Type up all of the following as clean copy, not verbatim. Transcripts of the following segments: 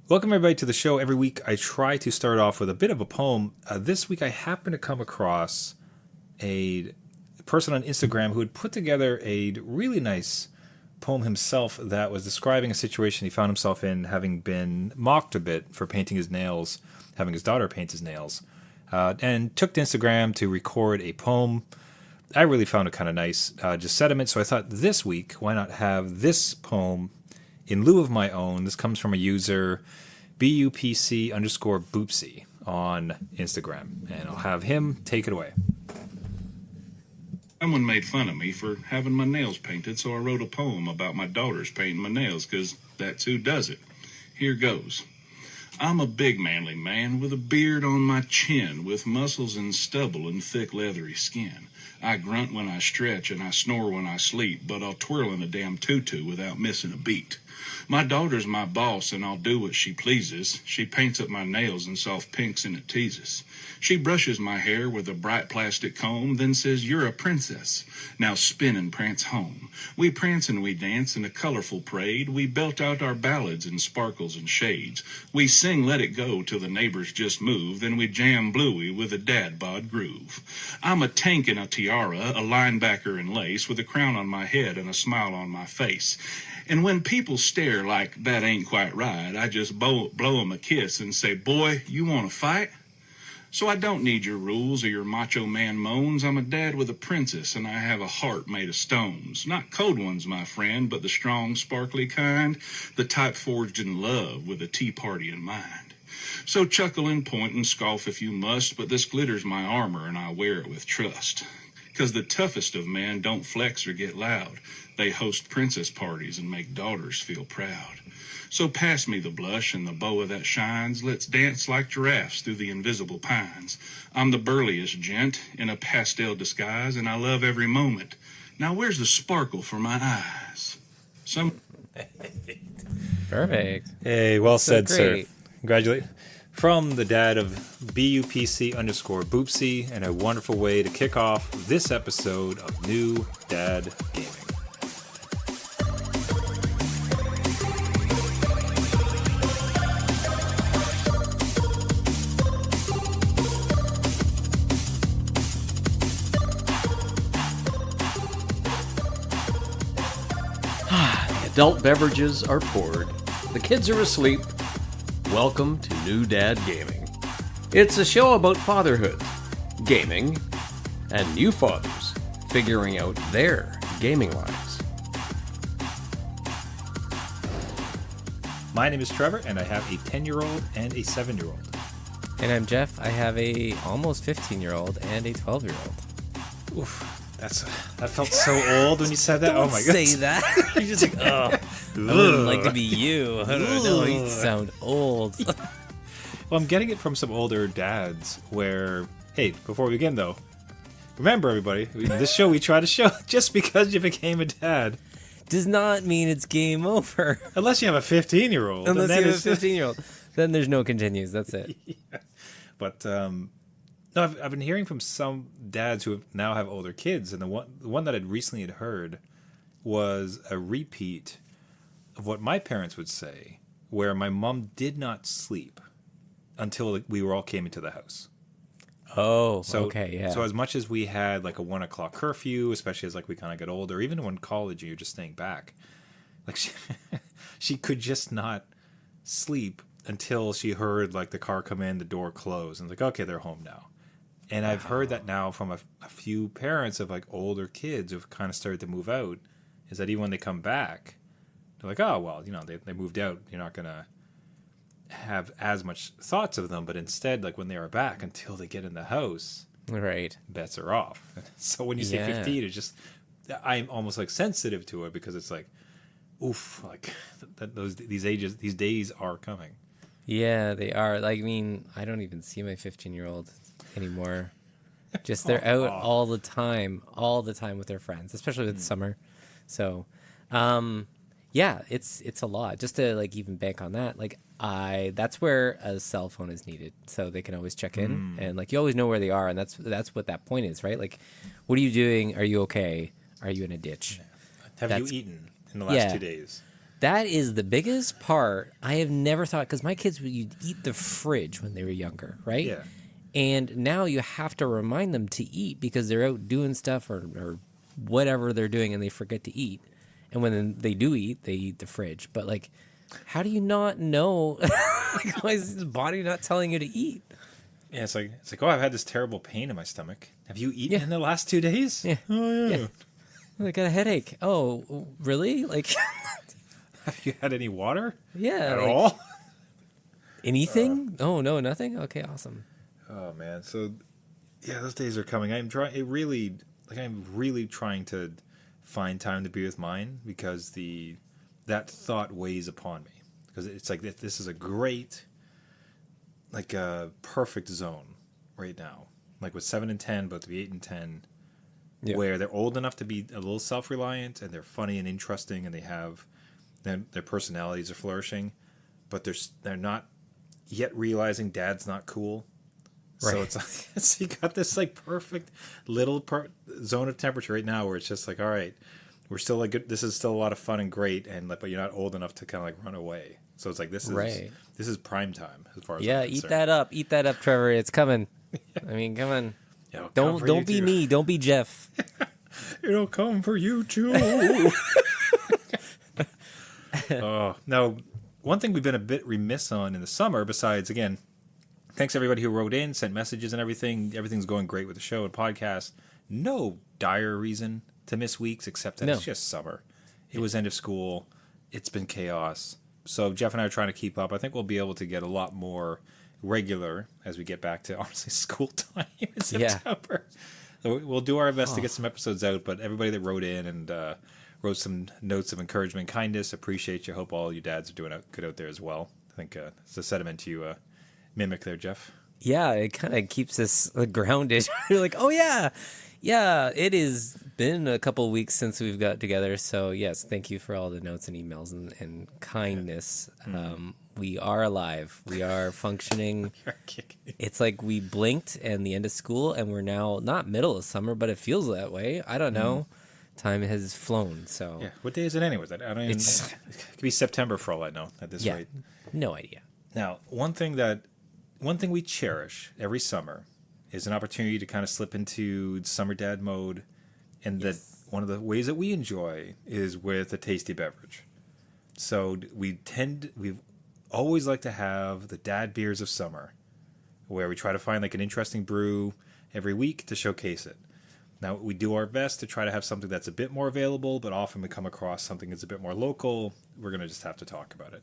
Welcome, everybody, to the show. Every week, I try to start off with a bit of a poem. This week, I happened to come across a person on Instagram who had put together a really nice poem himself that was describing a situation he found himself in, having been mocked a bit for painting his nails, having his daughter paint his nails, and took to Instagram to record a poem. I really found it kind of nice, just sentiment. So I thought this week, why not have this poem in lieu of my own? This comes from a user, BUPC_boopsy on Instagram, and I'll have him take it away. Someone made fun of me for having my nails painted, so I wrote a poem about my daughters painting my nails, because that's who does it. Here goes. I'm a big manly man with a beard on my chin, with muscles and stubble and thick leathery skin. I grunt when I stretch and I snore when I sleep, but I'll twirl in a damn tutu without missing a beat. My daughter's my boss, and I'll do what she pleases. She paints up my nails in soft pinks, and it teases. She brushes my hair with a bright plastic comb, then says, "You're a princess. Now spin and prance home." We prance and we dance in a colorful parade. We belt out our ballads in sparkles and shades. We sing Let It Go till the neighbors just move. Then we jam Bluey with a dad bod groove. I'm a tank in a tiara, a linebacker in lace, with a crown on my head and a smile on my face. And when people stare like that ain't quite right, I just blow 'em a kiss and say, "Boy, you want to fight?" So I don't need your rules or your macho man moans. I'm a dad with a princess, and I have a heart made of stones. Not cold ones, my friend, but the strong, sparkly kind, the type forged in love with a tea party in mind. So chuckle and point and scoff if you must, but this glitter's my armor, and I wear it with trust. 'Cause the toughest of men don't flex or get loud. They host princess parties and make daughters feel proud. So pass me the blush and the boa that shines. Let's dance like giraffes through the invisible pines. I'm the burliest gent in a pastel disguise, and I love every moment. Now where's the sparkle for my eyes? Perfect. Hey, well said, sir. Congratulations. From the dad of BUPC_boopsy, and a wonderful way to kick off this episode of New Dad Gaming. Adult beverages are poured. The kids are asleep. Welcome to New Dad Gaming. It's a show about fatherhood, gaming, and new fathers figuring out their gaming lives. My name is Trevor, and I have a 10-year-old and a 7-year-old. And I'm Jeff. I have a almost 15-year-old and a 12-year-old. Oof. That felt so old when you said that. Don't oh my god! Say that. You're just like, oh, I wouldn't like to be you. I don't know. You sound old. Well, I'm getting it from some older dads. Where, hey, before we begin though, remember everybody, in this show we try to show just because you became a dad does not mean it's game over. Unless you have a 15-year-old. Unless you have a 15-year-old, then there's no continues. That's it. Yeah. But no, I've been hearing from some dads who now have older kids, and the one that I recently had heard was a repeat of what my parents would say, where my mom did not sleep until we all came into the house. Oh, so, okay, yeah. So as much as we had like a 1 o'clock curfew, especially as like we kind of got older, even when college you're just staying back, like she could just not sleep until she heard like the car come in, the door close, and like, okay, they're home now. And I've heard that now from a few parents of like older kids who've kind of started to move out, is that even when they come back, they're like, oh, well, they moved out. You're not going to have as much thoughts of them. But instead, like when they are back, until they get in the house, right, bets are off. So when you say 15, it's just, I'm almost like sensitive to it because it's like, oof, like these days are coming. Yeah, they are. Like, I mean, I don't even see my 15-year-old anymore. Just they're out all the time with their friends, especially with summer. So, yeah, it's a lot. Just to like even bank on that, like that's where a cell phone is needed, so they can always check in and like you always know where they are, and that's what that point is, right? Like, what are you doing? Are you okay? Are you in a ditch? Yeah. Have you eaten in the last 2 days? That is the biggest part. I have never thought, because my kids would eat the fridge when they were younger, right? Yeah. And now you have to remind them to eat because they're out doing stuff or whatever they're doing and they forget to eat. And when they do eat, they eat the fridge. But like, how do you not know? Like, why is his body not telling you to eat? Yeah, it's like, oh, I've had this terrible pain in my stomach. Have you eaten in the last 2 days? Yeah. Oh, yeah. I got a headache. Oh, really? Like, Have you had any water? yeah. At like, all? Anything? Oh, no, nothing? Okay, awesome. Oh, man. So, yeah, those days are coming. I'm really trying to find time to be with mine because that thought weighs upon me. Because it's like, this is a great, like a perfect zone right now. Like with 7 and 10, but to be 8 and 10, where they're old enough to be a little self-reliant and they're funny and interesting and they have their personalities are flourishing, but they're not yet realizing dad's not cool. Right. So it's like, so you got this like perfect little zone of temperature right now where it's just like, all right, we're still like good. This is still a lot of fun and great, and but you're not old enough to kind of like run away. So it's like this is prime time as far as eat that up, Trevor. It's coming. I mean, come on. Yeah, don't be me. Don't be Jeff. It'll come for you too. Oh no! One thing we've been a bit remiss on in the summer, besides again, thanks everybody who wrote in, sent messages, and everything. Everything's going great with the show and podcast. No dire reason to miss weeks, except that it's just summer. It was end of school. It's been chaos. So Jeff and I are trying to keep up. I think we'll be able to get a lot more regular as we get back to, honestly, school time in September. So we'll do our best to get some episodes out, but everybody that wrote in and wrote some notes of encouragement, kindness, appreciate you. Hope all you dads are doing good out there as well. I think it's a sentiment to mimic there, Jeff. Yeah, it kind of keeps us grounded. You're like, oh, yeah, it has been a couple of weeks since we've got together. So, yes, thank you for all the notes and emails and kindness. We are alive. We are functioning. It's like we blinked and the end of school, and we're now not middle of summer, but it feels that way. I don't know. Time has flown. So yeah, what day is it anyways? I don't even. It could be September for all I know at this rate. No idea. Now, one thing we cherish every summer is an opportunity to kind of slip into summer dad mode, and that one of the ways that we enjoy is with a tasty beverage. So we've always like to have the dad beers of summer, where we try to find like an interesting brew every week to showcase it. Now, we do our best to try to have something that's a bit more available, but often we come across something that's a bit more local. We're going to just have to talk about it.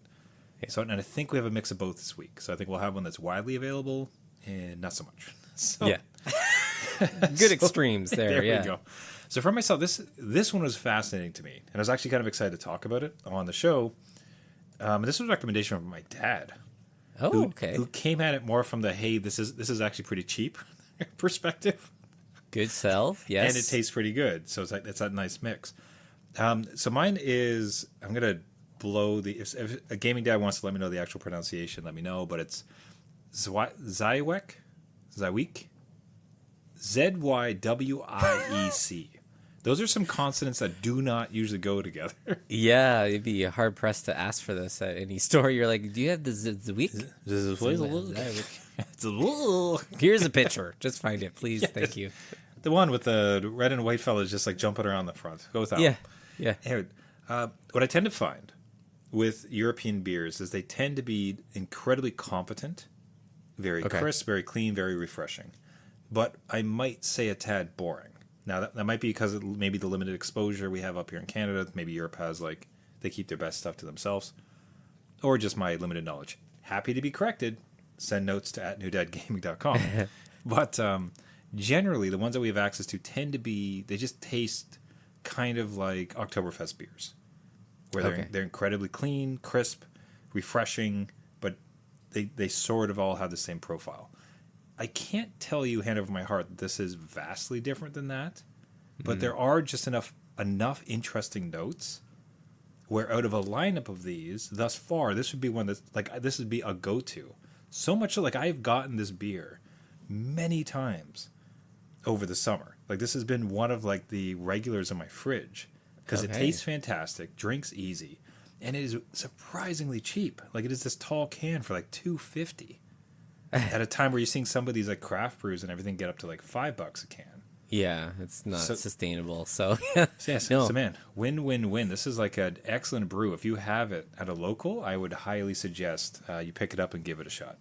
Yeah. So, and I think we have a mix of both this week. So I think we'll have one that's widely available and not so much. So, yeah. Good extremes there. There we go. So for myself, this one was fascinating to me. And I was actually kind of excited to talk about it on the show. This was a recommendation from my dad. Oh, okay. Who came at it more from the, hey, this is actually pretty cheap perspective. Good sell, yes. And it tastes pretty good. So it's like that's a nice mix. So mine is, I'm going to blow if a gaming dad wants to let me know the actual pronunciation, let me know. But it's Zywiec. Zywiec. Those are some consonants that do not usually go together. Yeah, it'd be hard pressed to ask for this at any store. You're like, do you have the Zywiec? Here's a picture. Just find it, please. Thank you. The one with the red and white fellas just like jumping around the front. Go with that one. Yeah. Anyway, what I tend to find with European beers is they tend to be incredibly competent, very crisp, very clean, very refreshing. But I might say a tad boring. Now, that might be because of maybe the limited exposure we have up here in Canada. Maybe Europe has, like, they keep their best stuff to themselves. Or just my limited knowledge. Happy to be corrected. Send notes to @newdadgaming.com. But generally, the ones that we have access to tend to be, they just taste kind of like Oktoberfest beers. Where they're incredibly clean, crisp, refreshing, but they sort of all have the same profile. I can't tell you hand over my heart that this is vastly different than that, but there are just enough interesting notes where out of a lineup of these thus far, this would be one that's like, this would be a go-to. So much so, like, I've gotten this beer many times over the summer. Like, this has been one of like the regulars in my fridge because it tastes fantastic, drinks easy, and it is surprisingly cheap. Like, it is this tall can for like $2.50 at a time where you're seeing some of these like craft brews and everything get up to like $5 a can. Yeah, it's not sustainable. So Yes, no. so man, win. This is like an excellent brew. If you have it at a local, I would highly suggest you pick it up and give it a shot.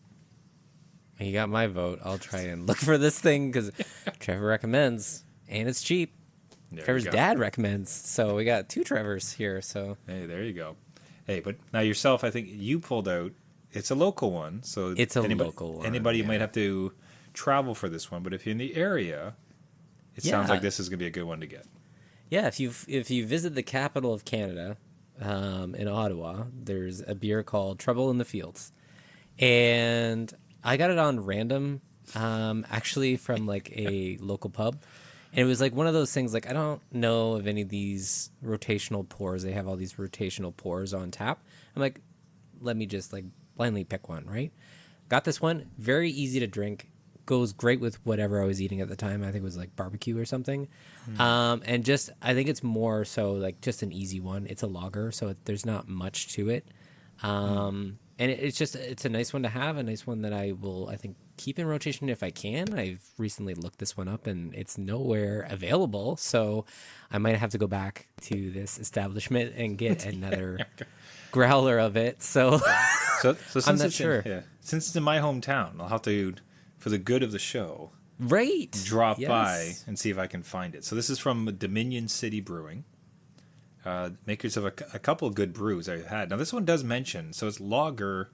You got my vote. I'll try and look for this thing because Trevor recommends, and it's cheap. There Trevor's you go. dad recommends, so we got 2 Trevors here. So Hey, there you go. Hey, but now yourself, I think you pulled out. It's a local one, so It's a local one, Anybody yeah. might have to travel for this one, but if you're in the area, it sounds Yeah. like this is going to be a good one to get. yeah, if you visit the capital of Canada, in Ottawa, there's a beer called Trouble in the Fields, and I got it on random, actually from like a local pub. And it was like one of those things, like, I don't know of any of these rotational pours. They have all these rotational pours on tap. I'm like, let me just like blindly pick one, right? Got this one, very easy to drink, goes great with whatever I was eating at the time. I think it was like barbecue or something. And just, I think it's more so like just an easy one. It's a lager, so there's not much to it. And it's a nice one to have, a nice one that I will, I think, keep in rotation if I can. I've recently looked this one up and it's nowhere available, so I might have to go back to this establishment and get another growler of it. So So since I'm not it's sure. since it's in my hometown, I'll have to, for the good of the show, right, drop Yes. by and see if I can find it. So this is from Dominion City Brewing. Makers of a couple of good brews I've had. Now this one does mention, so it's lager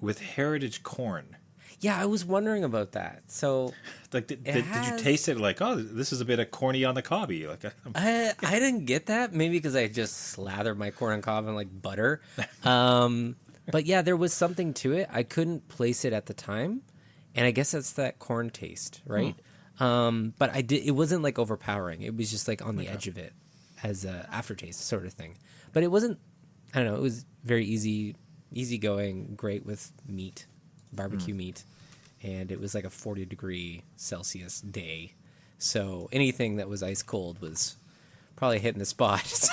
with heritage corn. Yeah, I was wondering about that. So Like, did you has- taste it? Like, oh, this is a bit of corny on the cobby. Like, I didn't get that. Maybe because I just slathered my corn and cob in like butter. But yeah, there was something to it. I couldn't place it at the time, and I guess that's that corn taste, right? But I did. It wasn't like overpowering. It was just like on the edge of it as a aftertaste sort of thing. But it wasn't. I don't know. It was very easygoing, great with meat, barbecue meat, and it was like a 40-degree Celsius day. So anything that was ice cold was probably hitting the spot. So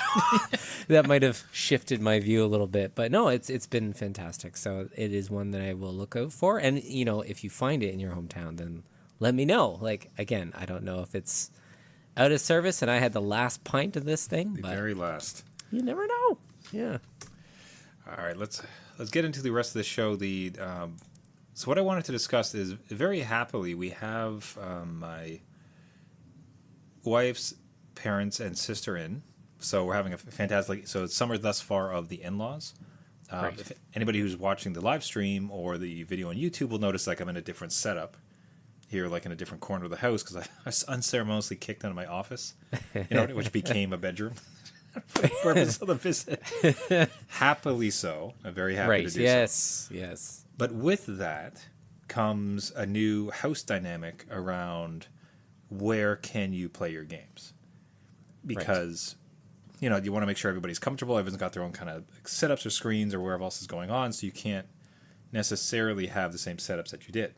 that might have shifted my view a little bit. But no, it's been fantastic. So it is one that I will look out for. And, you know, if you find it in your hometown, then let me know. Like, again, I don't know if it's out of service and I had the last pint of this thing, the but very last. you never know. Yeah. All right, let's get into the rest of the show. So what I wanted to discuss is, very happily, we have my wife's parents and sister in. So we're having a fantastic. So it's summer thus far of the in-laws. Right. If anybody who's watching the live stream or the video on YouTube will notice, like, I'm in a different setup here, like in a different corner of the house, because I unceremoniously kicked out of my office, which became a bedroom for the purpose of the visit. Happily so. I'm very happy Right. to do so. Yes. But with that comes a new house dynamic around where can you play your games. Because, you want to make sure everybody's comfortable. Everyone's got their own kind of setups or screens or wherever else is going on, so you can't necessarily have the same setups that you did.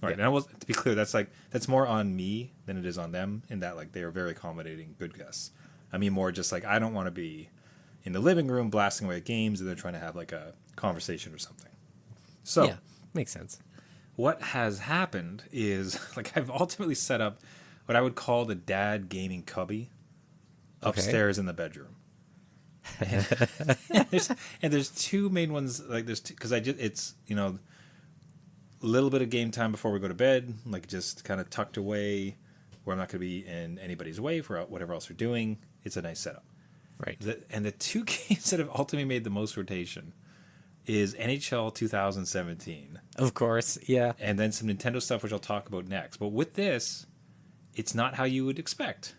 Right. Yeah. And to be clear, that's more on me than it is on them, in that, like, they are very accommodating, good guests. I mean, more just like, I don't want to be in the living room blasting away at games and they're trying to have like a conversation or something. So Yeah. Makes sense. what has happened is, like, I've ultimately set up what I would call the dad gaming cubby upstairs in the bedroom. And there's two main ones. Like, there's because it's a little bit of game time before we go to bed, like just kind of tucked away where I'm not going to be in anybody's way for whatever else we're doing. It's a nice setup. Right. And the two games that have ultimately made the most rotation is NHL 2017. Of course. Yeah. And then some Nintendo stuff, which I'll talk about next. But with this, it's not how you would expect.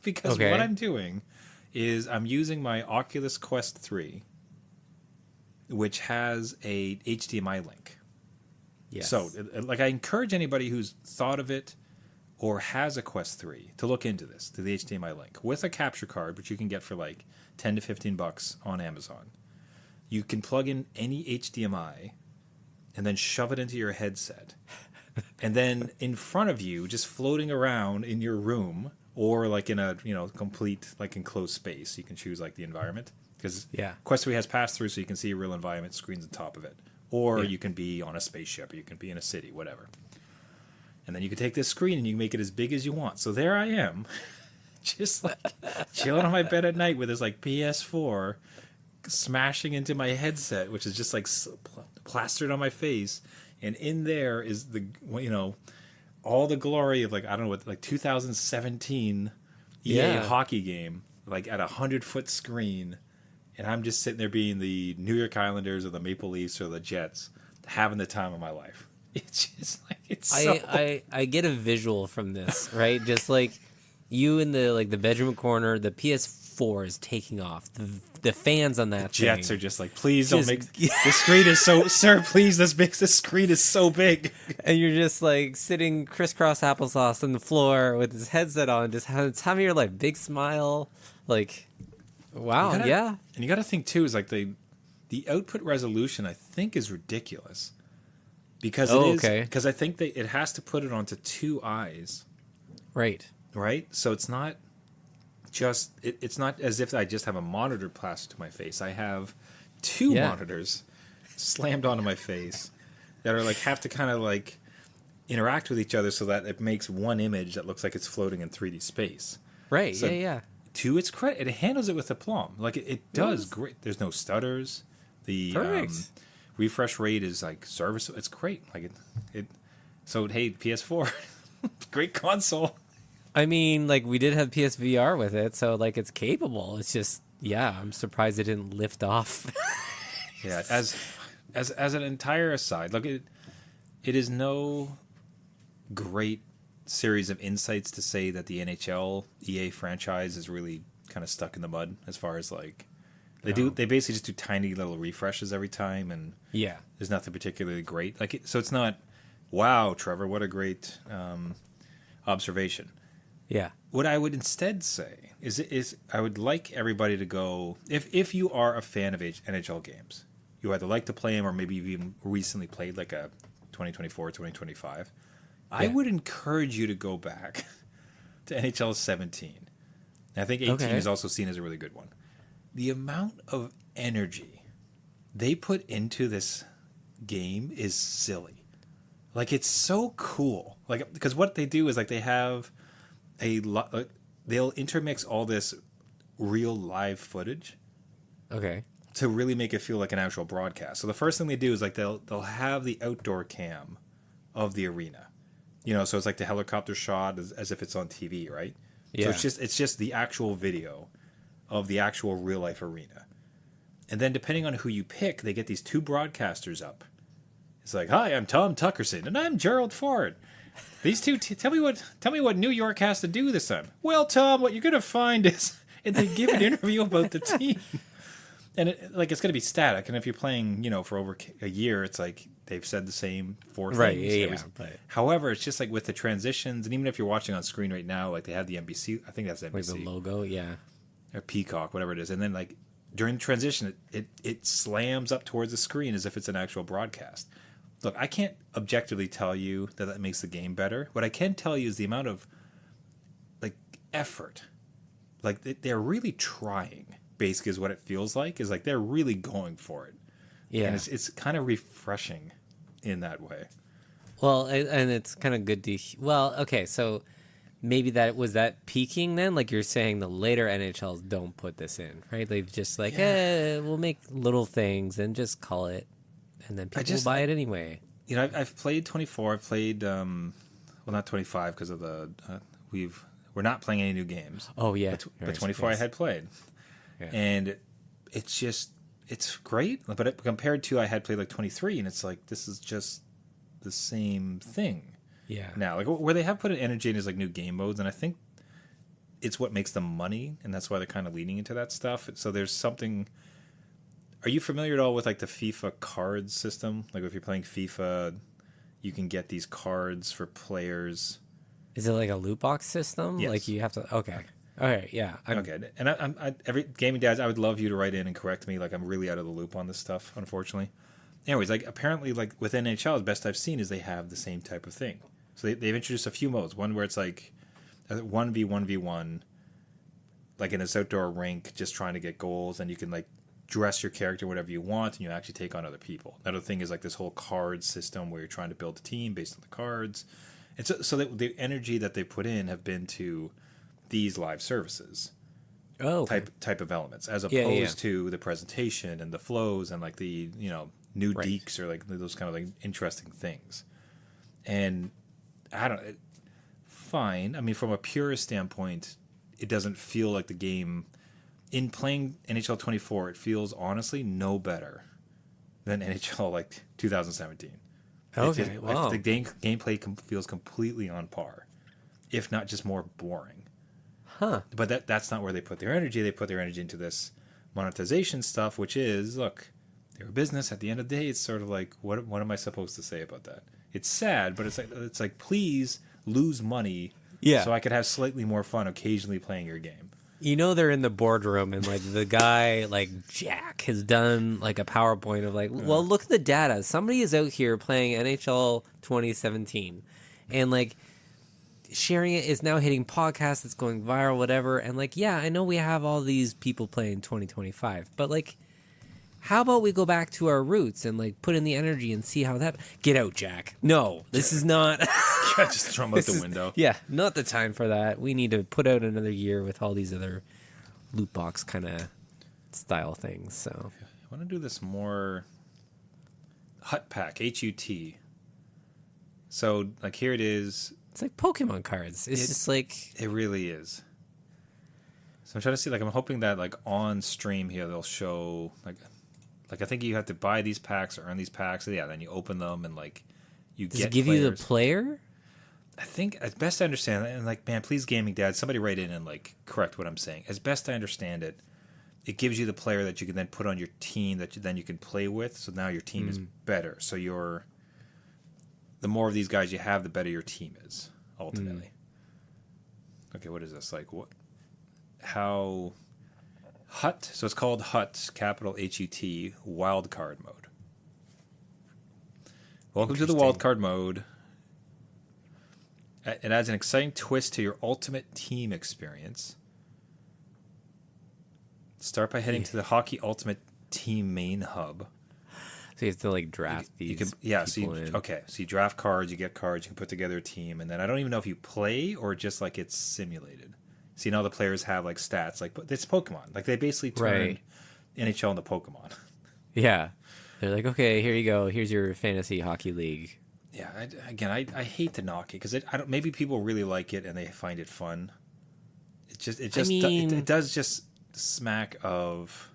Because Okay. what I'm doing is I'm using my Oculus Quest 3, which has a HDMI link. Yes. So, like, I encourage anybody who's thought of it or has a Quest 3 to look into this, to the HDMI link, with a capture card, which you can get for like $10 to $15 on Amazon. You can plug in any HDMI and then shove it into your headset. And then in front of you, just floating around in your room, or like in a complete, like, enclosed space, you can choose like the environment, because Yeah. Quest 3 has pass through, so you can see a real environment, screens on top of it, or Yeah. you can be on a spaceship, or you can be in a city, whatever. And then you can take this screen and you can make it as big as you want. So there I am, just like chilling on my bed at night with this like PS4 smashing into my headset, which is just like plastered on my face. And in there is the, all the glory of like, I don't know what, like 2017 EA hockey game, like at 100-foot screen. And I'm just sitting there being the New York Islanders or the Maple Leafs or the Jets, having the time of my life. It's just like, it's so... I get a visual from this, right? Just like you in the bedroom corner, the PS4 is taking off. The fans on that Jets thing are just like, please don't make the screen is so, sir, please, this screen is so big. and you're just like sitting crisscross applesauce on the floor with his headset on, just having the time of your life, big smile, like, wow, yeah. And you got to think too is like the output resolution I think is ridiculous. Because because I think it has to put it onto two eyes. Right. So it's not just it's not as if I just have a monitor plastered to my face. I have two monitors slammed onto my face that are like have to kind of like interact with each other so that it makes one image that looks like it's floating in 3D space. Right. So yeah. To its credit, it handles it with aplomb. Like it does great. There's no stutters. The refresh rate is like serviceable. It's great. Like it. So hey, PS4, great console. I mean, like we did have PSVR with it, so like it's capable. It's just I'm surprised it didn't lift off. Yeah, as an entire aside, look, it is no great series of insights to say that the NHL EA franchise is really kind of stuck in the mud as far as like they basically just do tiny little refreshes every time, and there's nothing particularly great. Like so it's not, wow, Trevor, what a great observation. Yeah. What I would instead say is I would like everybody to go, if you are a fan of NHL games, you either like to play them or maybe you've even recently played like a 2024, 2025. I would encourage you to go back to NHL 17. I think 18 is also seen as a really good one. The amount of energy they put into this game is silly. Like, it's so cool. Like, because what they do is like they have they'll intermix all this real live footage. Okay. To really make it feel like an actual broadcast. So the first thing they do is like they'll have the outdoor cam of the arena. So it's like the helicopter shot as if it's on TV, right? Yeah. So it's just the actual video of the actual real life arena. And then depending on who you pick, they get these two broadcasters up. It's like, hi, I'm Tom Tuckerson, and I'm Gerald Ford. These two, tell me what New York has to do this time. Well, Tom, what you're gonna find is, and they give an interview about the team, and it's going to be static. And if you're playing, for over a year, it's like they've said the same four things. Right. However, it's just like with the transitions, and even if you're watching on screen right now, like they have the NBC, I think that's NBC, Like the logo, or Peacock, whatever it is, and then like during the transition, it slams up towards the screen as if it's an actual broadcast. Look, I can't objectively tell you that makes the game better. What I can tell you is the amount of like effort, like they're really trying. Basically, is what it feels like. Is like they're really going for it. Yeah, and it's kind of refreshing in that way. Well, and it's kind of good to. Well, okay, so maybe that peaking then, like you're saying, the later NHLs don't put this in, right? They've just like, we'll make little things and just call it. And then people buy it anyway. I've played 24. I've played, well, not 25 because of we're not playing any new games. Oh yeah, but 24 I had played, and it's great. But compared to I had played like 23, and it's like this is just the same thing. Yeah. Now, like where they have put an energy in is like new game modes, and I think it's what makes them money, and that's why they're kind of leaning into that stuff. So there's something. Are you familiar at all with like the FIFA cards system? Like if you're playing FIFA, you can get these cards for players. Is it like a loot box system? Yes. Like you have to. Okay. All right. Yeah. Okay. And I every gaming dads, I would love you to write in and correct me. Like I'm really out of the loop on this stuff, unfortunately. Anyways, like apparently, like with NHL, the best I've seen is they have the same type of thing. So they've introduced a few modes. One where it's like 1v1v1, like in this outdoor rink, just trying to get goals, and you can like dress your character whatever you want, and you actually take on other people. Another thing is like this whole card system where you're trying to build a team based on the cards. And so the energy that they put in have been to these live services type of elements, as opposed to the presentation and the flows and like the new deeks or like those kind of like interesting things. And fine. I mean, from a purist standpoint, it doesn't feel like the game. In playing NHL 24, it feels honestly no better than NHL like 2017. Okay, wow. The gameplay feels completely on par, if not just more boring. Huh. But that's not where they put their energy. They put their energy into this monetization stuff, which is, look, they're a business. At the end of the day, it's sort of like, what am I supposed to say about that? It's sad, but it's like please lose money so I could have slightly more fun occasionally playing your game. They're in the boardroom and like the guy like Jack has done like a PowerPoint of like, well, look at the data. Somebody is out here playing NHL 2017 and like sharing it is now hitting podcasts. It's going viral, whatever. And like, yeah, I know we have all these people playing 2025, but like, how about we go back to our roots and like put in the energy and see how that get out, Jack? No, this is not. Just throw them out the window. Yeah, not the time for that. We need to put out another year with all these other loot box kind of style things. So I want to do this more Hut Pack, HUT. So like here it is. It's like Pokemon cards. It's just like it really is. So I'm trying to see, like, I'm hoping that like on stream here they'll show like I think you have to buy these packs or earn these packs. So yeah, then you open them and like you does get. Does it give players. you the player? I think, as best I understand it, and like, man, please, Gaming Dad, somebody write in and like correct what I'm saying. As best I understand it, it gives you the player that you can then put on your team that you can play with. So now your team is better. So the more of these guys you have, the better your team is ultimately. Okay, what is this like? What? How? Hut. So it's called Hut, capital HUT, wildcard mode. Welcome to the wildcard mode. It adds an exciting twist to your ultimate team experience. Start by heading to the Hockey Ultimate Team main hub. So you have to like draft these. So you draft cards, you get cards, you can put together a team, and then I don't even know if you play or just like it's simulated. So all the players have like stats, like it's Pokemon. Like they basically turned NHL into Pokemon. Yeah, they're like, okay, here you go. Here's your fantasy hockey league. Yeah, I hate to knock it because maybe people really like it and they find it fun. It does just smack of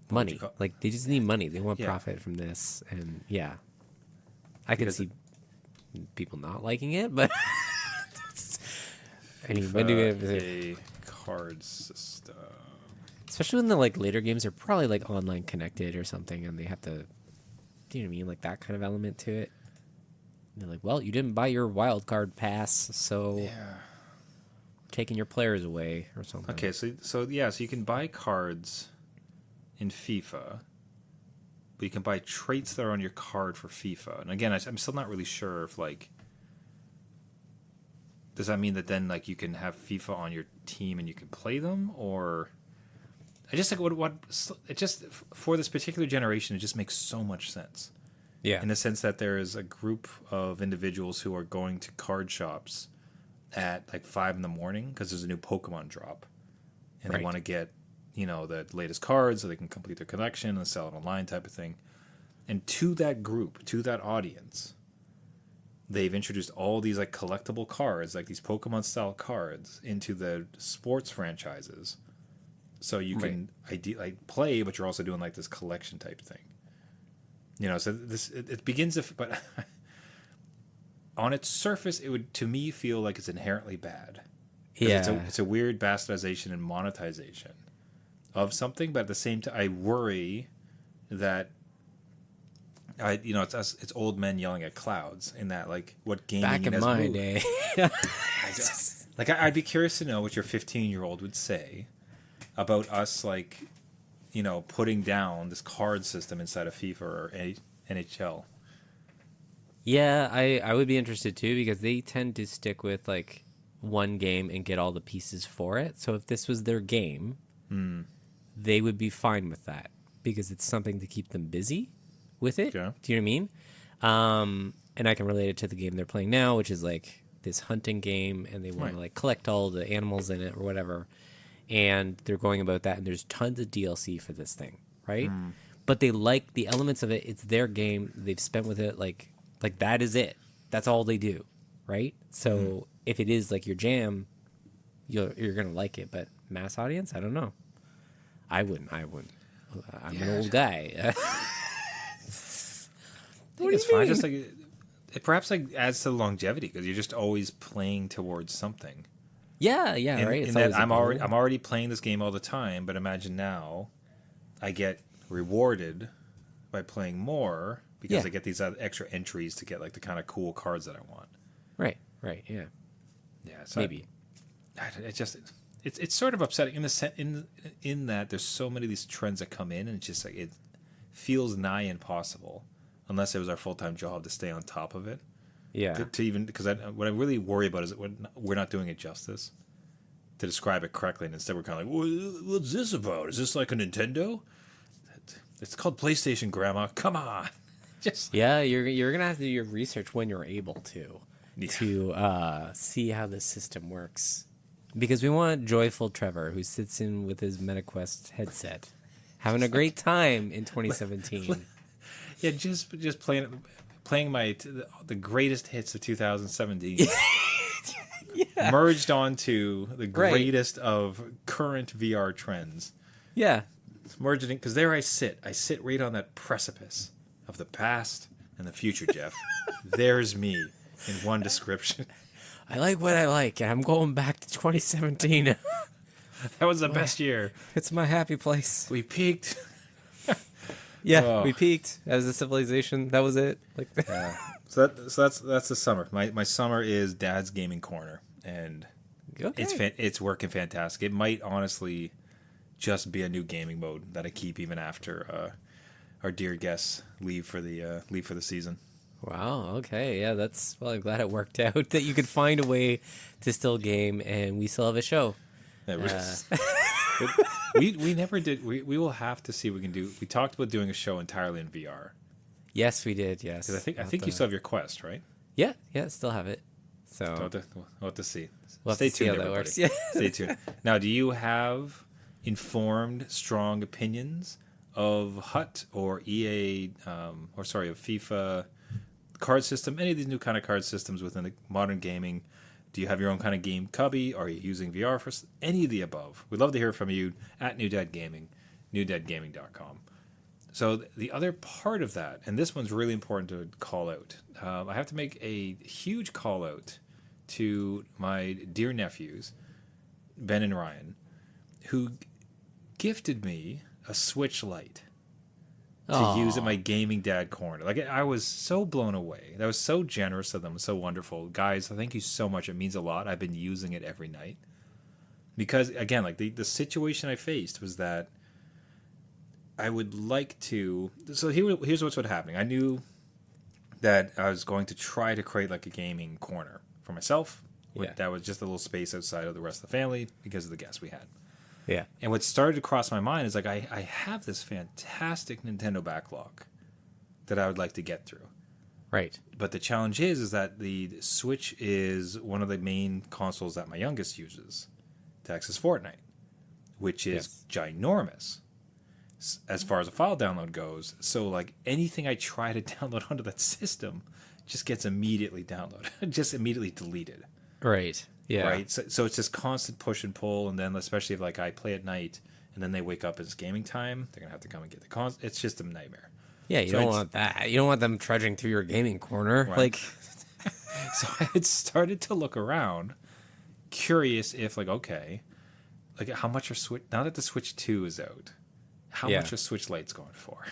money. Like they just need money. They want profit from this, and I can see people not liking it, but I mean, when do we have a card system? Especially when the like later games are probably like online connected or something, and they have to. Do you know what I mean? Like that kind of element to it. And they're like, well, you didn't buy your wild card pass, so taking your players away or something. Okay, so you can buy cards in FIFA, but you can buy traits that are on your card for FIFA. And again, I'm still not really sure if like, does that mean that then like you can have FIFA on your team and you can play them, or I just like what it just for this particular generation it just makes so much sense. Yeah. In the sense that there is a group of individuals who are going to card shops at like 5 a.m. because there's a new Pokemon drop, and they want to get the latest cards so they can complete their collection and sell it online type of thing. And to that group, to that audience, they've introduced all these like collectible cards, like these Pokemon style cards, into the sports franchises. So you can play, but you're also doing like this collection type thing. So it begins but on its surface, it would to me feel like it's inherently bad. Yeah, it's a weird bastardization and monetization of something, but at the same time, I worry that it's old men yelling at clouds in that like what gaming back in my day. I'd be curious to know what your 15-year-old would say about us putting down this card system inside of FIFA or NHL. Yeah, I would be interested too because they tend to stick with like one game and get all the pieces for it. So if this was their game, they would be fine with that because it's something to keep them busy with it. Okay. Do you know what I mean? And I can relate it to the game they're playing now, which is like this hunting game, and they want to like collect all the animals in it or whatever. And they're going about that, and there's tons of DLC for this thing, right? But they like the elements of it. It's their game. They've spent with it like that is it. That's all they do, right? So if it is like your jam, you're gonna like it. But mass audience, I don't know. I wouldn't. I'm an old guy. I think it's fine. Just like it perhaps like adds to the longevity because you're just always playing towards something. Yeah, right. In that I'm already playing this game all the time, but imagine now I get rewarded by playing more because I get these extra entries to get like the kind of cool cards that I want. Right, yeah. Yeah, so Maybe. It's sort of upsetting in that there's so many of these trends that come in, and it's just like it feels nigh impossible unless it was our full-time job to stay on top of it. Yeah. To even because what I really worry about is that we're not doing it justice to describe it correctly, and instead we're kind of like, what's this about? Is this like a Nintendo? It's called PlayStation, Grandma. Come on. You're gonna have to do your research when you're able to see how the system works, because we want joyful Trevor who sits in with his MetaQuest headset, having a great time in 2017. Yeah, just playing the greatest hits of 2017. Merged onto the greatest of current VR trends. Yeah. Merging because there I sit right on that precipice of the past and the future, Jeff. There's me in one description. I like what I like, and I'm going back to 2017. That was the best year. It's my happy place. We peaked. We peaked as a civilization. That was it. So that's the summer. My summer is Dad's Gaming Corner, and it's working fantastic. It might honestly just be a new gaming mode that I keep even after our dear guests leave for the season. Wow. Okay. Yeah. I'm glad it worked out that you could find a way to still game, and we still have a show. We never did. We will have to see what we can do. We talked about doing a show entirely in VR. Yes, we did. Yes. Because I think you still have your Quest, right? Yeah. Still have it. So we'll have to see. We'll Stay have to see tuned, how that everybody. works. Yeah. Stay tuned. Now, do you have informed, strong opinions of HUT or EA, of FIFA card system? Any of these new kind of card systems within the modern gaming? Do you have your own kind of game cubby? Are you using VR for any of the above? We'd love to hear from you at New Dad Gaming, newdadgaming.com. So the other part of that, and this one's really important to call out, I have to make a huge call out to my dear nephews, Ben and Ryan, who gifted me a Switch Lite to use at my gaming dad corner. Like, I was so blown away. That was so generous of them, so wonderful. Guys, thank you so much. It means a lot. I've been using it every night. Because, again, like the situation I faced was that I would like to... So here's what's happening. I knew that I was going to try to create like a gaming corner for myself. Yeah. That was just a little space outside of the rest of the family because of the guests we had. Yeah. And what started to cross my mind is like I have this fantastic Nintendo backlog that I would like to get through. Right. But the challenge is that the Switch is one of the main consoles that my youngest uses to access Fortnite, which is ginormous as far as a file download goes. So like anything I try to download onto that system just gets immediately downloaded, just immediately deleted. Right. Yeah. Right. So it's this constant push and pull, and then especially if like I play at night and then they wake up it's gaming time, they're gonna have to come and get the It's just a nightmare. Yeah, you don't want that. You don't want them trudging through your gaming corner. Right. Like, so I had started to look around, curious if like how much are Switch now that the Switch 2 is out? How much are Switch Lites going for?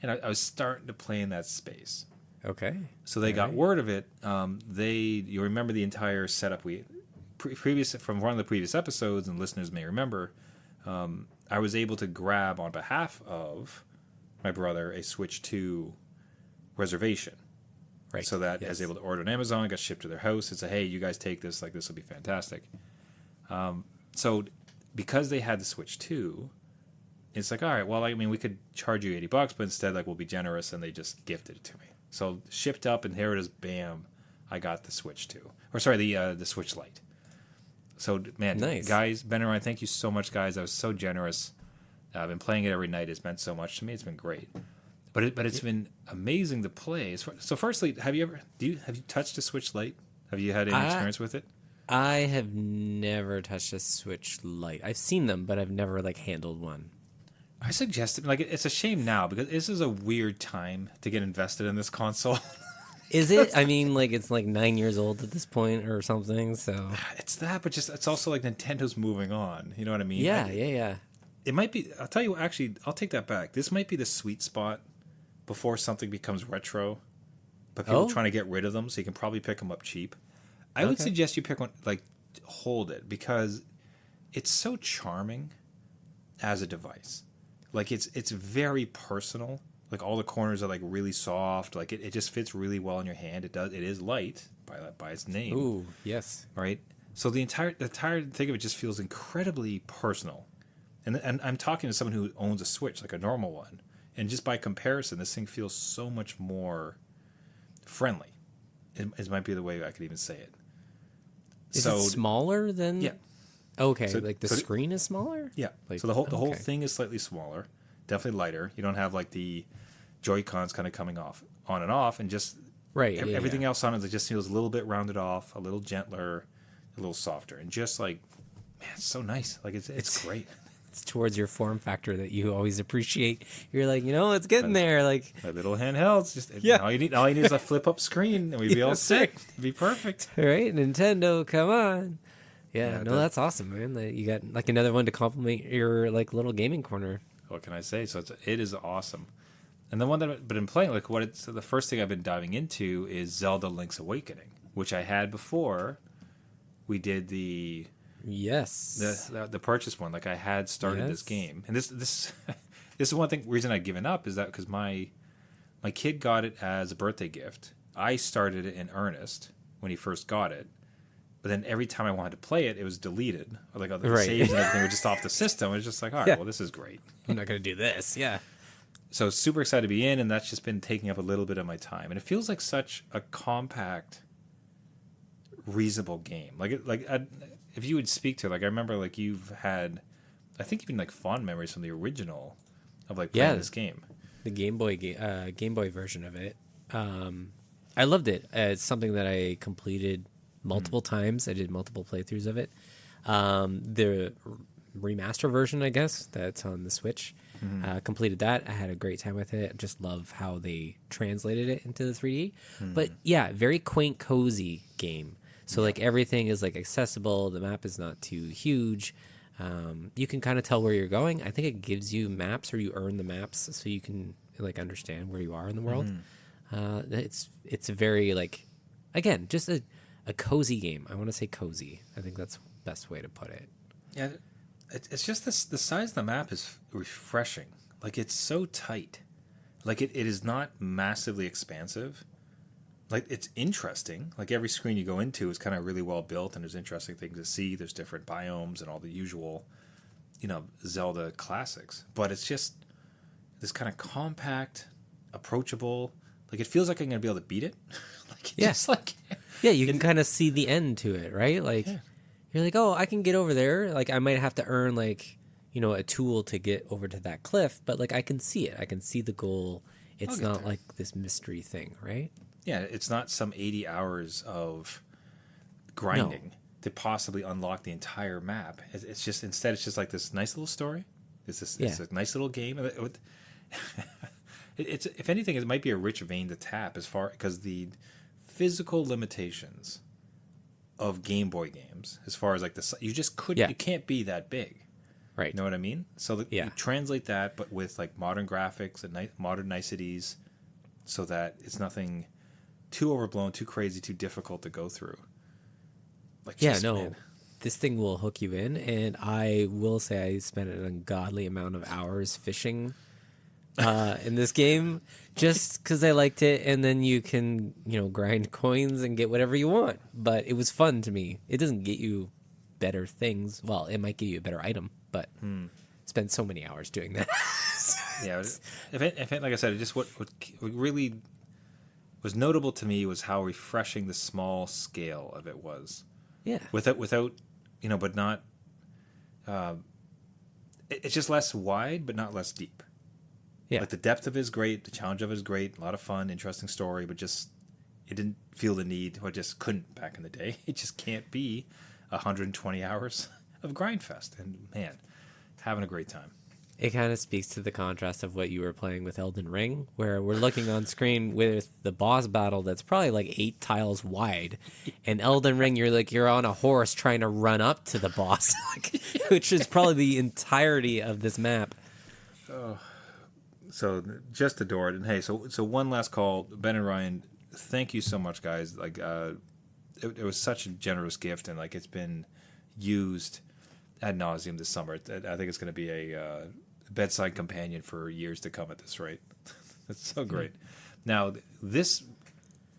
And I was starting to play in that space. okay. So they got word of it. You remember the entire setup previous from one of the previous episodes, and listeners may remember. I was able to grab on behalf of my brother a Switch 2 reservation, Right. so that I was able to order on Amazon, got shipped to their house, and say, "Hey, you guys take this. Like this will be fantastic." So because they had the Switch 2, it's like, all right, well, I mean, we could charge you $80, but instead, like, we'll be generous, and they just gifted it to me. So shipped up, and here it is. Bam, I got the Switch 2, or sorry, the Switch Lite. So man, Nice. guys, Ben and Ryan, thank you so much, guys. I was so generous. I've been playing it every night. It's meant so much to me. It's been great, but it's been amazing to play. So firstly, have you touched a Switch Lite? Have you had any experience with it? I have never touched a Switch Lite. I've seen them, but I've never like handled one. I suggest it. Like, it's a shame now because this is a weird time to get invested in this console. Is it? I mean, like it's like 9 years old at this point or something. So It's that, but just it's also like Nintendo's moving on. You know what I mean? yeah. It might be. I'll tell you. Actually, I'll take that back. This might be the sweet spot before something becomes retro, but people trying to get rid of them, so you can probably pick them up cheap. I would suggest you pick one. Like, hold it because it's so charming as a device. Like it's very personal. Like all the corners are like really soft. Like it just fits really well in your hand. It is light by its name. Ooh, yes. Right. So the entire thing of it just feels incredibly personal. And I'm talking to someone who owns a Switch, like a normal one, and just by comparison, this thing feels so much more friendly. It might be the way I could even say it. Is it smaller than? Yeah. Okay, So- like the but screen is smaller. Yeah. Like, So the whole okay. thing is slightly smaller, definitely lighter. You don't have like the Joy-Cons kind of coming on and off, and just Right. everything else on it just feels a little bit rounded off, a little gentler, a little softer, and just like, man, it's so nice. Like it's great. It's towards your form factor that you always appreciate. You're like, it's getting there. Like, My little handhelds, just Yeah. All you need is a flip up screen, and we'd be all that's set. right. It'd be perfect. right, Nintendo, come on. Yeah, no, that- that's awesome, man. That you got like another one to complement your like little gaming corner. What can I say? So it is awesome. And the one that I've been playing, like the first thing I've been diving into is Zelda Link's Awakening, which I had before we did the Yes. the purchase one. Like I had started this Yes. game, and this this is one reason I'd given up is that because my kid got it as a birthday gift. I started it in earnest when he first got it, but then every time I wanted to play it, it was deleted. Or like the Right. saves and everything were just off the system. It was just like, all right, Yeah. well, this is great. I'm not gonna do this. Yeah. So super excited to be in, and that's just been taking up a little bit of my time. And it feels like such a compact, reasonable game. If you would speak to, like, I remember, like, you've had, I think even like fond memories from the original of like playing this game. The Game Boy version of it. I loved it. It's something that I completed multiple times. I did multiple playthroughs of it. The remaster version, I guess, that's on the Switch. Completed that. I had a great time with it. I just love how they translated it into the 3D. But yeah, very quaint, cozy game. So like everything is like accessible. The map is not too huge. You can kind of tell where you're going. I think it gives you maps, or you earn the maps, so you can like understand where you are in the world. It's a very like, again, just a cozy game. I want to say cozy. I think that's the best way to put it. Yeah, it's just the size of the map is refreshing. Like it's so tight. Like it is not massively expansive. Like it's interesting. Like every screen you go into is kind of really well built, and there's interesting things to see. There's different biomes and all the usual, Zelda classics. But it's just this kind of compact, approachable. Like it feels like I'm gonna be able to beat it. Just like Yeah, you can kind of see the end to it, right? Like you're like, oh, I can get over there. Like I might have to earn like, a tool to get over to that cliff, but like I can see it. I can see the goal. It's not like this mystery thing, right? Yeah, it's not some 80 hours of grinding to possibly unlock the entire map. It's just instead, it's just like this nice little story. It's a nice little game. It's if anything, it might be a rich vein to tap because the physical limitations of Game Boy games, as far as like you just couldn't, you can't be that big. Right. You know what I mean? So you translate that, but with like modern graphics and modern niceties, so that it's nothing too overblown, too crazy, too difficult to go through. Man. This thing will hook you in, and I will say I spent an ungodly amount of hours fishing in this game just because I liked it, and then you can, grind coins and get whatever you want. But it was fun to me. It doesn't get you better things. Well, it might give you a better item, but spend so many hours doing that. Yeah, like I said, it just what really was notable to me was how refreshing the small scale of it was. Yeah. Without but not. It's just less wide, but not less deep. Yeah. Like the depth of it is great, the challenge of it is great, a lot of fun, interesting story, but just it didn't feel the need, or just couldn't back in the day. It just can't be 120 hours of Grindfest, and man, having a great time. It kind of speaks to the contrast of what you were playing with Elden Ring, where we're looking on screen with the boss battle that's probably like 8 tiles wide. And Elden Ring, you're on a horse trying to run up to the boss, which is probably the entirety of this map. So just adored. And hey, so one last call, Ben and Ryan, thank you so much, guys. Like it was such a generous gift, and like it's been used ad nauseum this summer. I think it's going to be a bedside companion for years to come at this rate. It's so great. Now, this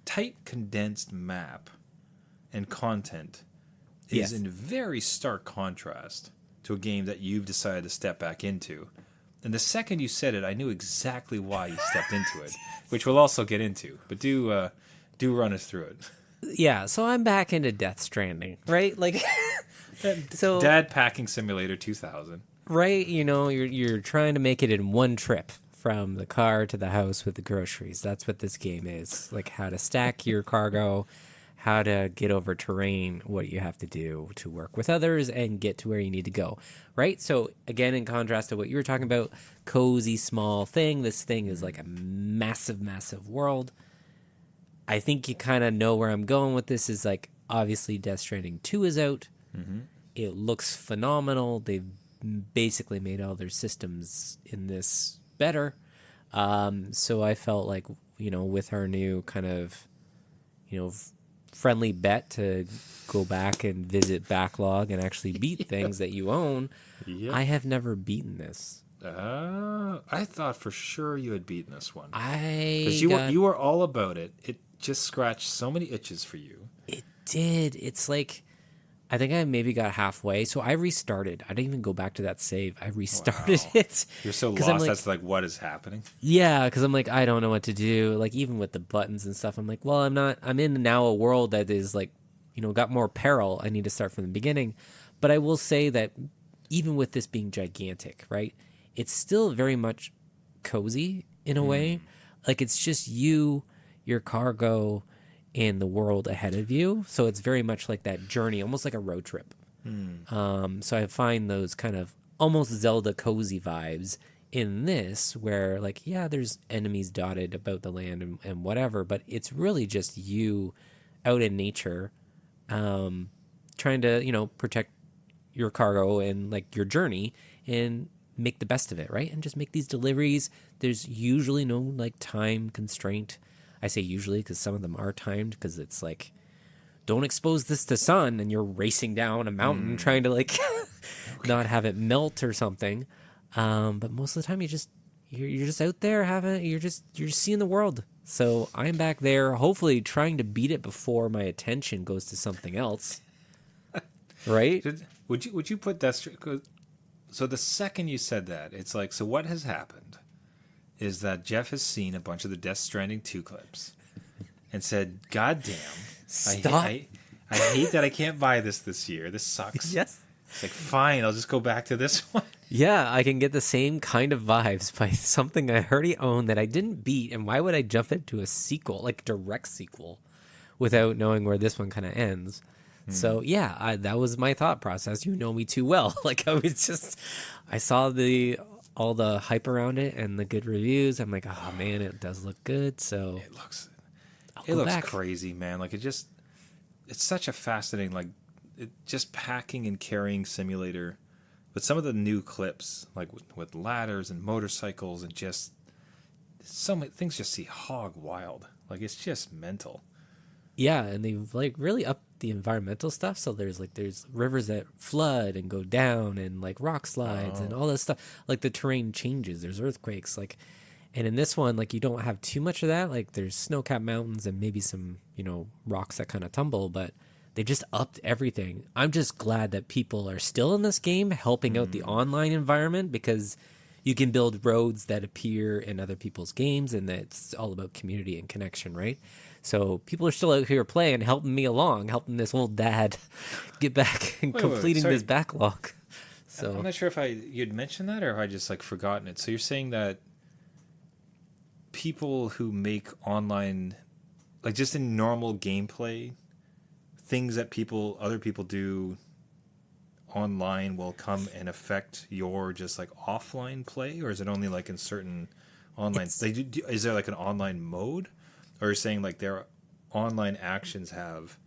tight, condensed map and content is in very stark contrast to a game that you've decided to step back into. And the second you said it, I knew exactly why you stepped into it, which we'll also get into. But do run us through it. Yeah, so I'm back into Death Stranding, right? Like, so Dad Packing Simulator 2000. Right, you're trying to make it in one trip from the car to the house with the groceries. That's what this game is. Like how to stack your cargo, how to get over terrain, what you have to do to work with others and get to where you need to go. Right? So again, in contrast to what you were talking about, cozy small thing, this thing is like a massive, massive world. I think you kind of know where I'm going with this is like obviously Death Stranding 2 is out. Mm-hmm. It looks phenomenal. They've basically made all their systems in this better. So I felt like, with our new kind of, friendly bet to go back and visit backlog and actually beat things that you own, I have never beaten this. I thought for sure you had beaten this one. Because you were all about it. It just scratched so many itches for you. It did. It's like, I think I maybe got halfway, so I restarted. I didn't even go back to that save. I restarted it. You're so lost as to like what is happening. Yeah, because I'm like, I don't know what to do. Like even with the buttons and stuff, I'm like, well, I'm in now a world that is like, got more peril. I need to start from the beginning. But I will say that even with this being gigantic, right, it's still very much cozy in a way. Like it's just you, your cargo, in the world ahead of you. So it's very much like that journey, almost like a road trip. So I find those kind of almost Zelda cozy vibes in this where like, yeah, there's enemies dotted about the land and whatever, but it's really just you out in nature trying to, protect your cargo and like your journey and make the best of it, right? And just make these deliveries. There's usually no like time constraint. I say usually because some of them are timed because it's like, don't expose this to sun and you're racing down a mountain trying to like not have it melt or something. But most of the time you're just out there you're just seeing the world. So I'm back there hopefully trying to beat it before my attention goes to something else. Right? Would you put that so the second you said that, it's like, so what has happened is that Jeff has seen a bunch of the Death Stranding 2 clips and said, God damn, Stop. I hate that I can't buy this year. This sucks. Yes. It's like, fine, I'll just go back to this one. Yeah, I can get the same kind of vibes by something I already own that I didn't beat. And why would I jump into a sequel, like direct sequel, without knowing where this one kind of ends? So yeah, that was my thought process. You know me too well. Like I saw all the hype around it and the good reviews. I'm like, oh man, it does look good. So it looks crazy, man. Like it's such a fascinating, like just packing and carrying simulator. But some of the new clips, like with ladders and motorcycles and just so many things, just see hog wild. Like it's just mental. Yeah, and they've like really upped the environmental stuff. So there's rivers that flood and go down and like rock slides and all this stuff. Like the terrain changes. There's earthquakes. Like, and in this one, like you don't have too much of that. Like there's snow-capped mountains and maybe some, rocks that kind of tumble, but they just upped everything. I'm just glad that people are still in this game helping out the online environment, because you can build roads that appear in other people's games, and it's all about community and connection, right? So people are still out here playing, helping me along, helping this old dad get back and completing this backlog. So I'm not sure if you'd mentioned that or if I just like forgotten it. So you're saying that people who make online, like just in normal gameplay, things that other people do online will come and affect your just like offline play, or is it only like in certain online? Is there like an online mode, or you're saying like their online actions have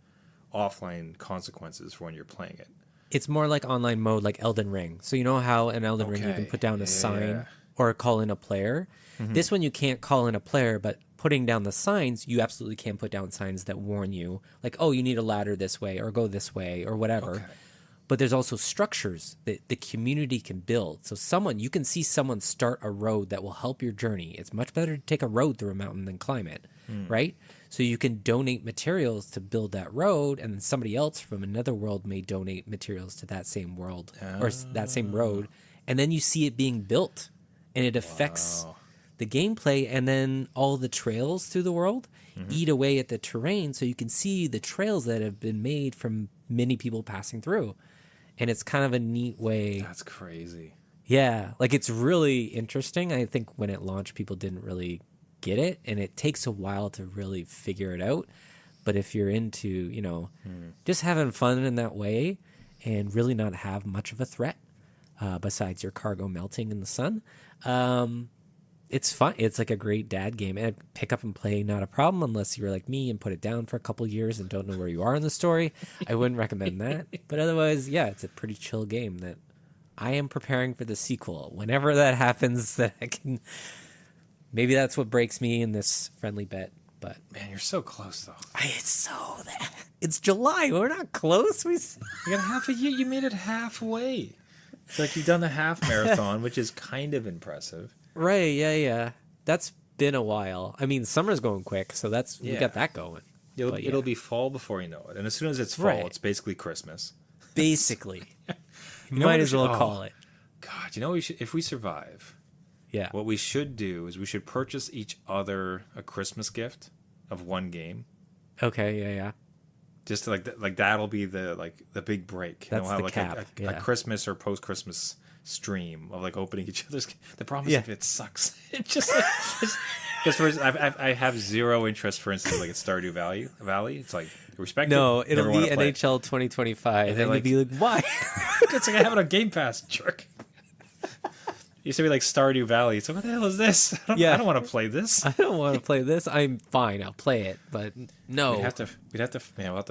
offline consequences for when you're playing it? it's more like online mode, like Elden Ring. So you know how in Elden Ring you can put down a sign or call in a player? Mm-hmm. This one you can't call in a player, but putting down the signs, you absolutely can put down signs that warn you, like, oh, you need a ladder this way or go this way or whatever. Okay. But there's also structures that the community can build. So you can see someone start a road that will help your journey. It's much better to take a road through a mountain than climb it, right? So you can donate materials to build that road, and then somebody else from another world may donate materials to that same world or that same road. And then you see it being built, and it affects the gameplay, and then all the trails through the world eat away at the terrain, so you can see the trails that have been made from many people passing through. And it's kind of a neat way. That's crazy. Yeah, like it's really interesting. I think when it launched, people didn't really get it, and it takes a while to really figure it out. But if you're into, just having fun in that way and really not have much of a threat besides your cargo melting in the sun, it's fun. It's like a great dad game, and pick up and play, not a problem, unless you're like me and put it down for a couple years and don't know where you are in the story. I wouldn't recommend that. But otherwise, yeah, it's a pretty chill game that I am preparing for the sequel. Whenever that happens, that I can. Maybe that's what breaks me in this friendly bet. But man, you're so close though. It's July. We're not close. You got half a year. You made it halfway. It's like you've done the half marathon, which is kind of impressive. Right, yeah. That's been a while. I mean, summer's going quick, so we got that going. It'll be fall before you know it. And as soon as it's fall, it's basically Christmas. Basically. You might as well call it. God, if we survive, what we should do is we should purchase each other a Christmas gift of one game. Okay, yeah. Just like that'll be the big break. That's the cap. A Christmas or post-Christmas stream of like opening each other's. The problem is if it sucks, it just because I have zero interest, for instance, like at Stardew Valley. It's like respect. No, it'll be NHL 2025, and you'll be like, why? It's like I have it on Game Pass, jerk. You used to be like Stardew Valley. So what the hell is this? I don't want to play this. I don't want to play this. I'm fine. I'll play it, but no. We'll have to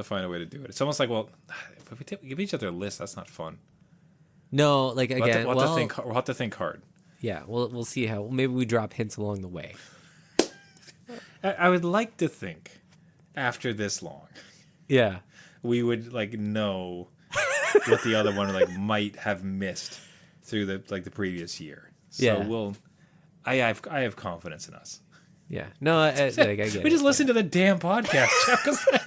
find a way to do it. It's almost like, if we give each other a list, that's not fun. No, like again, we'll have to think hard. Yeah, we'll see how. Maybe we drop hints along the way. I would like to think, after this long, we would like know what the other one might have missed through the previous year. So I have confidence in us. Yeah, no, I get it. We just listened to the damn podcast, Chuck.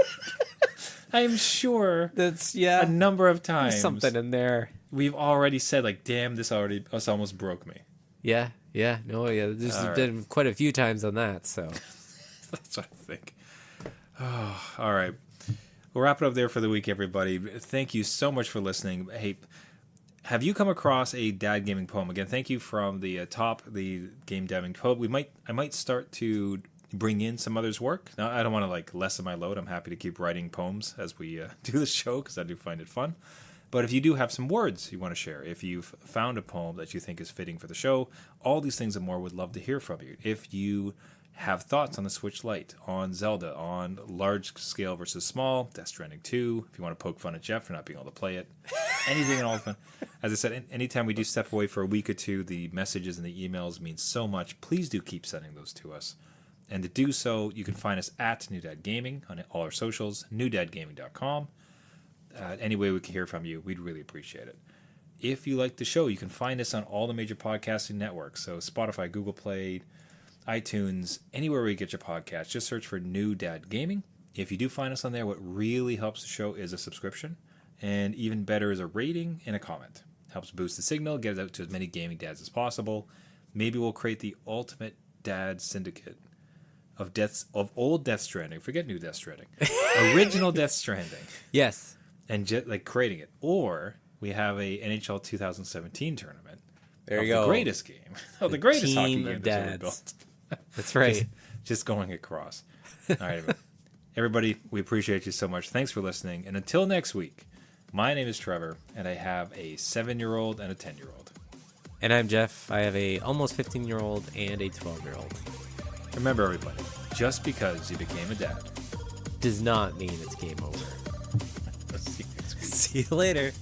I'm sure that's a number of times there's something in there. We've already said damn, this almost broke me. Yeah. There's been quite a few times on that, so that's what I think. Oh, all right. We'll wrap it up there for the week, everybody. Thank you so much for listening. Hey, have you come across a dad gaming poem? Again, thank you from the game dabbing poem. I might start to bring in some others' work. Now, I don't want to lessen my load. I'm happy to keep writing poems as we do the show because I do find it fun. But if you do have some words you want to share, if you've found a poem that you think is fitting for the show, all these things and more, would love to hear from you. If you have thoughts on the Switch Lite, on Zelda, on large scale versus small, Death Stranding 2, if you want to poke fun at Jeff for not being able to play it, anything and all fun. As I said, anytime we do step away for a week or two, the messages and the emails mean so much. Please do keep sending those to us. And to do so, you can find us at New Dad Gaming on all our socials, newdadgaming.com. Any way we can hear from you, we'd really appreciate it. If you like the show, you can find us on all the major podcasting networks. So Spotify, Google Play, iTunes, anywhere where you get your podcast. Just search for New Dad Gaming. If you do find us on there, what really helps the show is a subscription. And even better is a rating and a comment. Helps boost the signal, get it out to as many gaming dads as possible. Maybe we'll create the ultimate dad syndicate of old Death Stranding. Forget new Death Stranding. Original Death Stranding. Yes. And like creating it. Or we have a NHL 2017 tournament. There you go. The greatest game. Oh, the greatest hockey Team game of that's ever dads. built. That's right. Just going across. All right, everybody, we appreciate you so much. Thanks for listening. And until next week, my name is Trevor, and I have a 7-year-old and a 10-year-old. And I'm Jeff. I have a almost 15-year-old and a 12-year-old. Remember, everybody, just because you became a dad Does not mean it's game over. See you next week. See you later.